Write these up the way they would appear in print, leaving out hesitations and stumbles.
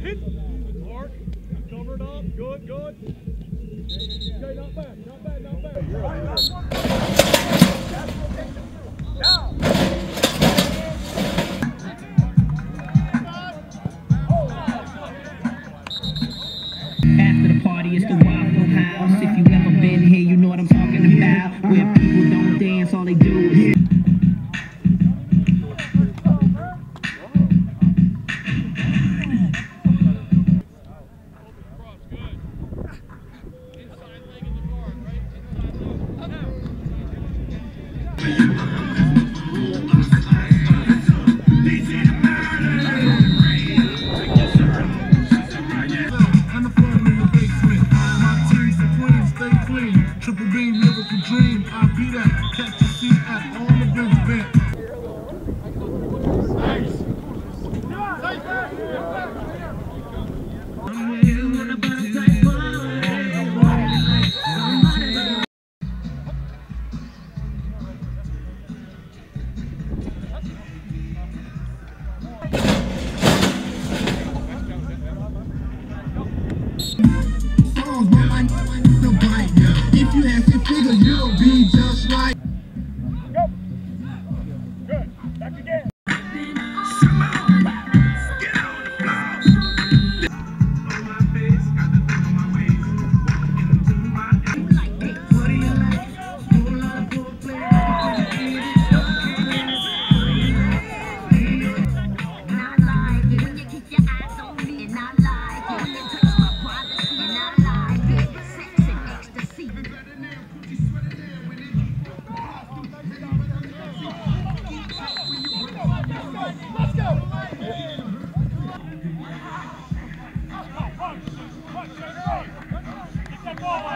Mark, covered up. Good, good. Okay, not bad, not bad, not bad. After the party, it's the Waffle House. If you ever been here, you know what I'm talking about. Where people don't dance, all they do is... Triple beam, lyrical dream. I'll be that. Catch a seat at all events bent. If you have six figures, you'll be just like. Go. Good. Back again.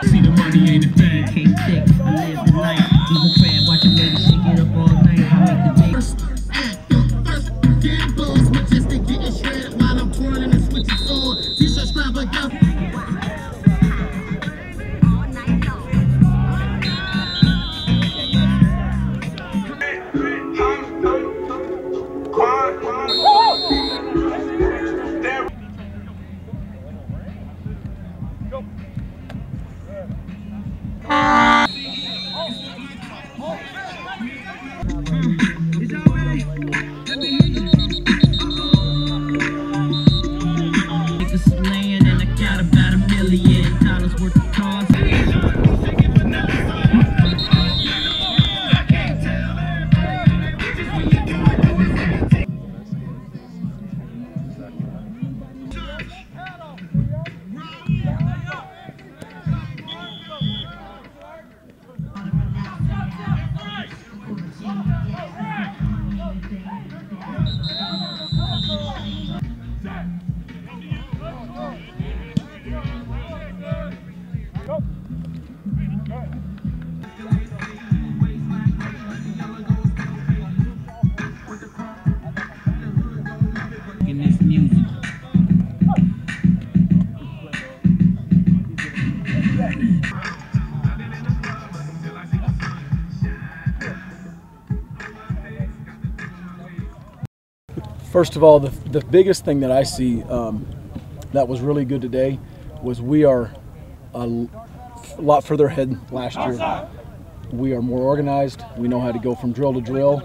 See the money ain't a thing. Can't think, I live the life. Even crab watching lady shake it up all night. I make the day. First act, first get buzz, majestic getting shredded while I'm twirling and switching sword. T-shirt strap like that. Slaying and I got about $1 million worth of cars. In this music. First of all, the biggest thing that I see that was really good today was we are a lot further ahead than last year. We are more organized. We know how to go from drill to drill.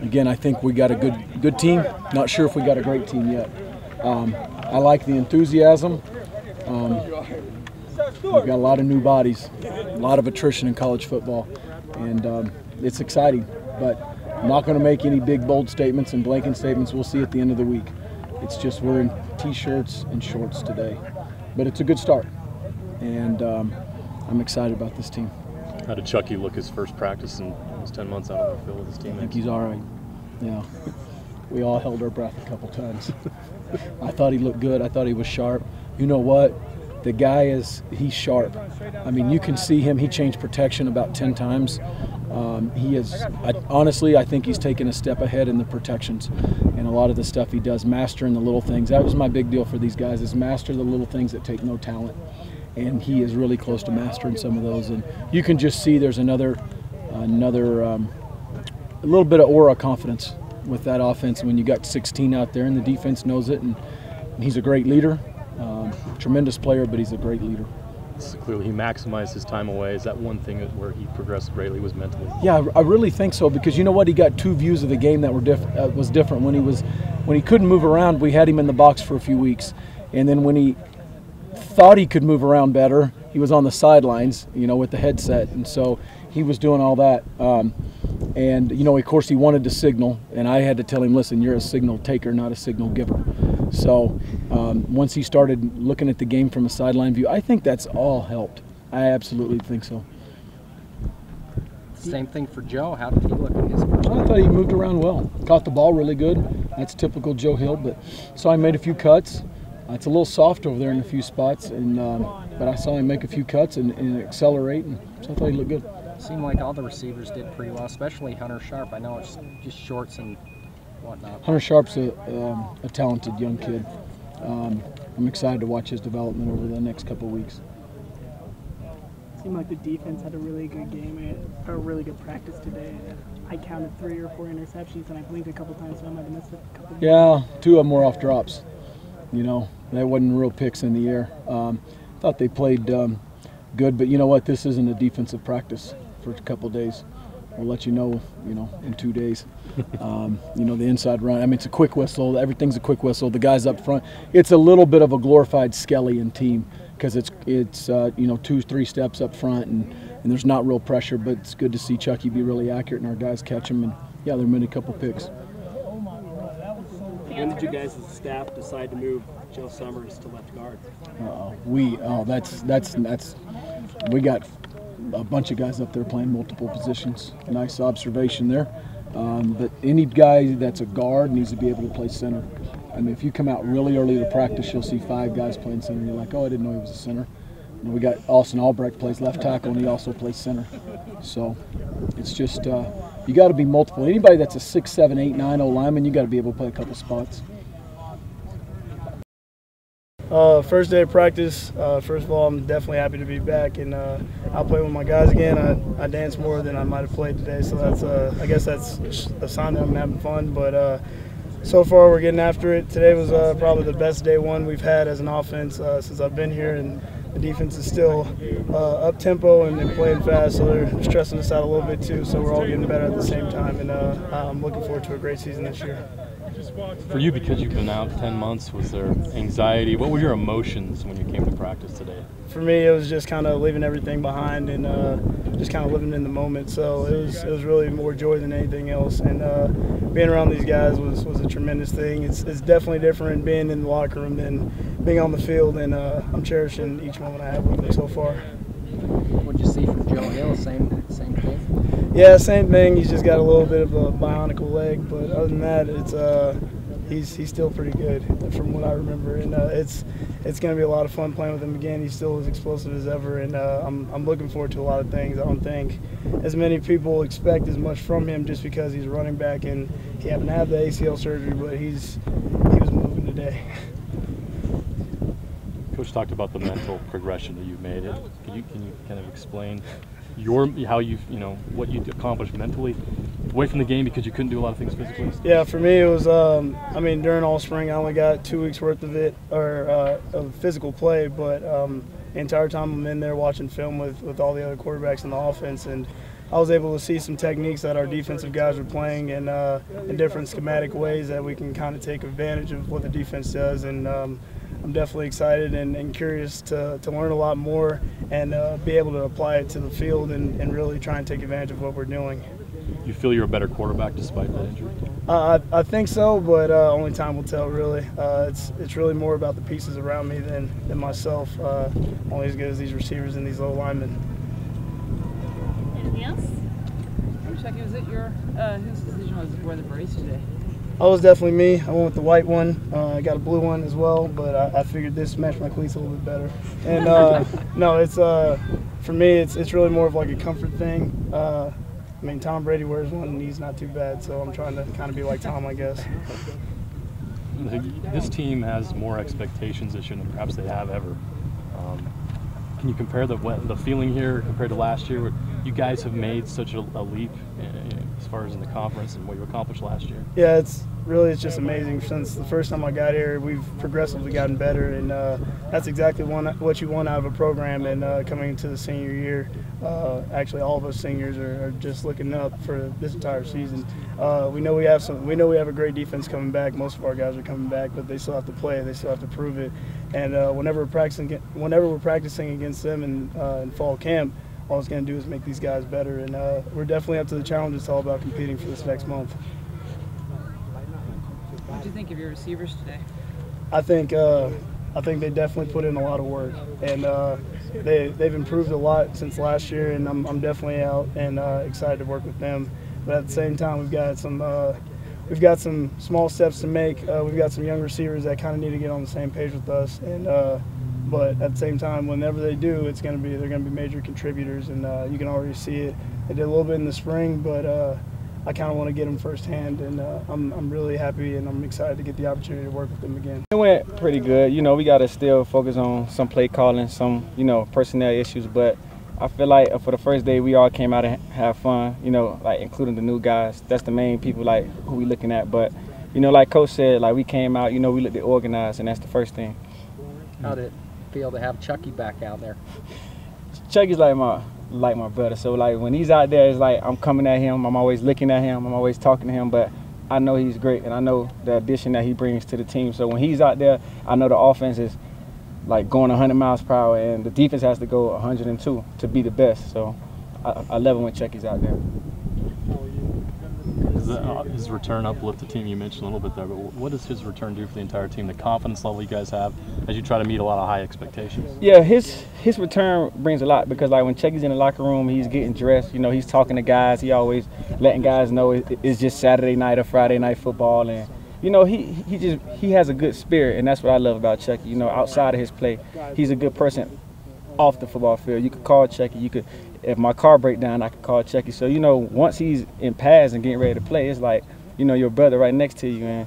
Again, I think we got a good team. Not sure if we got a great team yet. I like the enthusiasm. We've got a lot of new bodies, a lot of attrition in college football, and it's exciting. But I'm not going to make any big, bold statements and blanket statements. We'll see at the end of the week. It's just we're in T-shirts and shorts today. But it's a good start, and I'm excited about this team. How did Chucky look his first practice in almost 10 months out on the field with his teammates? I think he's all right. Yeah, we all held our breath a couple times. I thought he looked good. I thought he was sharp. You know what? The guy he's sharp. I mean, you can see him. He changed protection about 10 times. Honestly, I think he's taken a step ahead in the protections and a lot of the stuff he does, mastering the little things. That was my big deal for these guys, is master the little things that take no talent. And he is really close to mastering some of those. And you can just see there's a little bit of aura confidence with that offense when you got 16 out there, and the defense knows it. And he's a great leader, tremendous player, but he's a great leader. So clearly, he maximized his time away. Is that one thing where he progressed greatly was mentally? Yeah, I really think so, because you know what? He got two views of the game that were was different. When he couldn't move around, we had him in the box for a few weeks, and then when he thought he could move around better, he was on the sidelines, you know, with the headset, and so he was doing all that. And you know, of course, he wanted to signal, and I had to tell him, listen, you're a signal taker, not a signal giver. So once he started looking at the game from a sideline view, I think that's all helped. I absolutely think so. Same thing for Joe. How did he look in his first I thought he moved around well. Caught the ball really good. That's typical Joe Hill, but saw him made a few cuts. It's a little soft over there in a few spots, and but I saw him make a few cuts and accelerate, and so I thought he looked good. Seemed like all the receivers did pretty well, especially Hunter Sharp. I know it's just shorts and whatnot. Hunter Sharp's a talented young kid. I'm excited to watch his development over the next couple of weeks. Seemed like the defense had a really good game, a really good practice today. I counted 3 or 4 interceptions, and I blinked a couple times, so I might have missed a couple. Yeah, 2 of them were off drops. You know, that wasn't real picks in the air. Thought they played good, but you know what? This isn't a defensive practice for a couple of days. We'll let you know, in 2 days. You know, the inside run. I mean, it's a quick whistle. Everything's a quick whistle. The guys up front. It's a little bit of a glorified Skellian team because it's 2-3 steps up front, and there's not real pressure. But it's good to see Chucky be really accurate and our guys catch him. And yeah, there made a couple picks. When did you guys as a staff decide to move Joe Summers to left guard? We got a bunch of guys up there playing multiple positions. Nice observation there. But any guy that's a guard needs to be able to play center. I mean, if you come out really early to practice, you'll see 5 guys playing center, and you're like, oh, I didn't know he was a center. And we got Austin Albrecht plays left tackle, and he also plays center. So it's just you got to be multiple. Anybody that's a 6'7", 8'9", 9 lineman, you got to be able to play a couple spots. First day of practice, first of all, I'm definitely happy to be back, and I'll play with my guys again. I danced more than I might have played today, so that's I guess that's a sign that I'm having fun. But so far, we're getting after it. Today was probably the best day one we've had as an offense since I've been here, and the defense is still up tempo and playing fast, so they're stressing us out a little bit too. So we're all getting better at the same time, and I'm looking forward to a great season this year. For you, because you've been out 10 months, was there anxiety? What were your emotions when you came to practice today? For me, it was just kind of leaving everything behind and just kind of living in the moment. So it was really more joy than anything else. And being around these guys was a tremendous thing. It's definitely different being in the locker room than being on the field, and I'm cherishing each moment I have with them so far. What'd you see from Joe Hill? Same thing? Yeah, same thing. He's just got a little bit of a bionicle leg, but other than that, it's he's still pretty good from what I remember, and it's going to be a lot of fun playing with him again. He's still as explosive as ever, and I'm looking forward to a lot of things. I don't think as many people expect as much from him just because he's a running back and he happened to have the ACL surgery, but he was moving today. Coach talked about the mental progression that you've made. Can you kind of explain what you accomplished mentally away from the game because you couldn't do a lot of things physically? Yeah, for me it was during all spring I only got 2 weeks worth of it of physical play, but the entire time I'm in there watching film with all the other quarterbacks in the offense, and I was able to see some techniques that our defensive guys were playing in different schematic ways that we can kind of take advantage of what the defense does, and I'm definitely excited and curious to learn a lot more and be able to apply it to the field and really try and take advantage of what we're doing. You feel you're a better quarterback despite that injury? I think so, but only time will tell, really. It's really more about the pieces around me than myself. Only as good as these receivers and these little linemen. Anything else? Chucky, was it whose decision was to wear the brace today? Oh, it was definitely me. I went with the white one. I got a blue one as well, but I figured this matched my cleats a little bit better. And no, it's for me, it's really more of like a comfort thing. I mean, Tom Brady wears one and he's not too bad, so I'm trying to kind of be like Tom, I guess. This team has more expectations this year than perhaps they have ever. Can you compare the feeling here compared to last year? Where you guys have made such a leap as far as in the conference and what you accomplished last year? Yeah, it's just amazing. Since the first time I got here, we've progressively gotten better, and that's exactly what you want out of a program. And coming into the senior year, actually all of us seniors are just looking up for this entire season. We know we have a great defense coming back. Most of our guys are coming back, but they still have to play. They still have to prove it. And whenever we're practicing against them in fall camp, all it's going to do is make these guys better. And we're definitely up to the challenge. It's all about competing for this next month. What do you think of your receivers today? I think they definitely put in a lot of work, and they've improved a lot since last year. And I'm definitely out and excited to work with them. But at the same time, we've got some small steps to make. We've got some young receivers that kind of need to get on the same page with us. And but at the same time, whenever they do, they're going to be major contributors, and you can already see it. They did a little bit in the spring, but I kind of want to get them firsthand, and I'm really happy, and I'm excited to get the opportunity to work with them again. It went pretty good. We got to still focus on some play calling, some personnel issues, but I feel like for the first day we all came out and have fun. Like including the new guys. That's the main people who we looking at. But like Coach said, like we came out, we looked at organized, and that's the first thing. How did it feel to have Chucky back out there? Chucky's like my brother. So like when he's out there, it's like I'm coming at him. I'm always looking at him. I'm always talking to him. But I know he's great, and I know the addition that he brings to the team. So when he's out there, I know the offense is like going 100 miles per hour, and the defense has to go 102 to be the best. So I love it when Chucky's out there. His return uplift the team, you mentioned a little bit there, but what does his return do for the entire team, the confidence level you guys have as you try to meet a lot of high expectations? Yeah, his return brings a lot because like when Chucky's in the locker room, he's getting dressed, he's talking to guys, he always letting guys know it's just Saturday night or Friday night football, and he has a good spirit, and that's what I love about Chucky. Outside of his play, he's a good person off the football field. You could call Chucky, if my car break down, I could call Chucky. So, once he's in pads and getting ready to play, it's like, your brother right next to you. And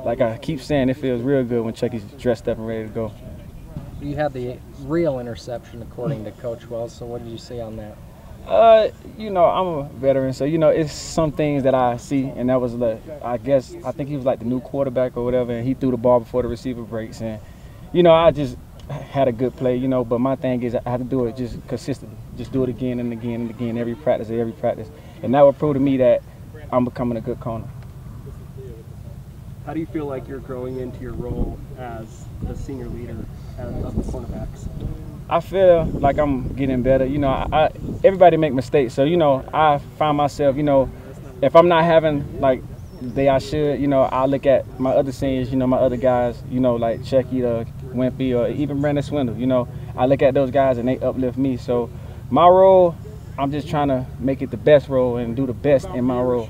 like I keep saying, it feels real good when Chucky's dressed up and ready to go. You had the real interception, according to Coach Wells. So what did you say on that? I'm a veteran, so, it's some things that I see. And that was, I think he was like the new quarterback or whatever, and he threw the ball before the receiver breaks. And, I just had a good play, but my thing is I have to do it just consistently. Just do it again and again and again, every practice. And that will prove to me that I'm becoming a good corner. How do you feel like you're growing into your role as the senior leader of the cornerbacks? I feel like I'm getting better. Everybody make mistakes. So, I find myself, if I'm not having like the day I should, I look at my other seniors, my other guys, like Chucky or Wimpy or even Brandon Swindle, I look at those guys and they uplift me. So my role, I'm just trying to make it the best role and do the best in my role.